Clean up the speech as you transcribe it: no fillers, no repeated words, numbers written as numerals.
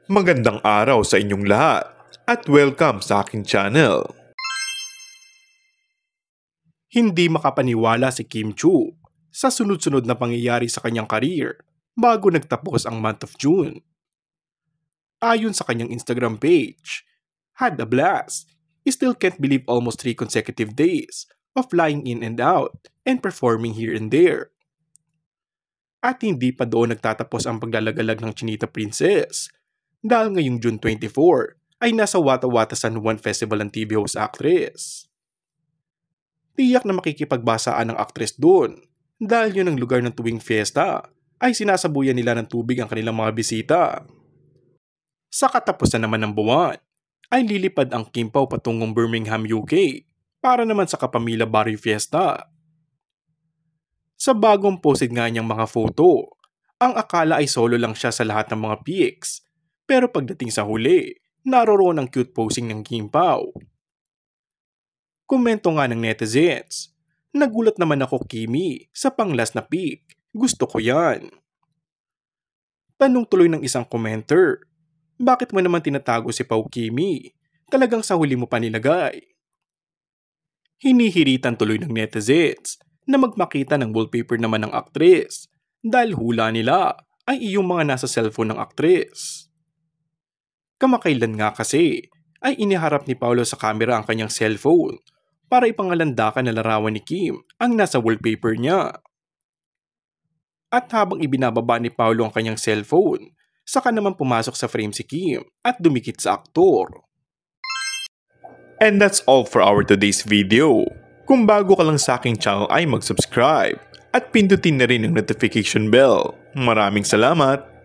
Magandang araw sa inyong lahat at welcome sa aking channel. Hindi makapaniwala si Kim Chu sa sunod-sunod na pangyayari sa kanyang career bago nagtapos ang month of June. Ayon sa kanyang Instagram page, had a blast. Still can't believe almost 3 consecutive days of flying in and out and performing here and there. At hindi pa doon nagtatapos ang paglalagalag ng Chinita Princess dahil ngayong June 24 ay nasa Wata Wata San Juan Festival ang TV host actress. Tiyak na makikipagbasaan ng actress doon dahil yun ang lugar ng tuwing fiesta ay sinasabuyan nila ng tubig ang kanilang mga bisita. Sa katapusan naman ng buwan ay lilipad ang Kim Pao patungong Birmingham, UK para naman sa Kapamilya Barrio Fiesta. Sa bagong posted nga niyang mga photo, ang akala ay solo lang siya sa lahat ng mga pics, pero pagdating sa huli, naroroon ang cute posing ng Kim Pao. Komento nga ng netizens, nagulat naman ako Kimi sa panglas na pic, gusto ko yan. Tanong tuloy ng isang commenter, bakit mo naman tinatago si Pao Kimi? Talagang sa huli mo pa nilagay. Hinihiritan tuloy ng netizens na magmakita ng wallpaper naman ng aktres dahil hula nila ay iyong mga nasa cellphone ng aktres. Kamakailan nga kasi ay iniharap ni Paolo sa camera ang kanyang cellphone para ipangalandakan na larawan ni Kim ang nasa wallpaper niya. At habang ibinababa ni Paolo ang kanyang cellphone, saka naman pumasok sa frame si Kim at dumikit sa aktor. And that's all for our today's video. Kung bago ka lang sa aking channel ay mag-subscribe at pindutin na rin ang notification bell. Maraming salamat!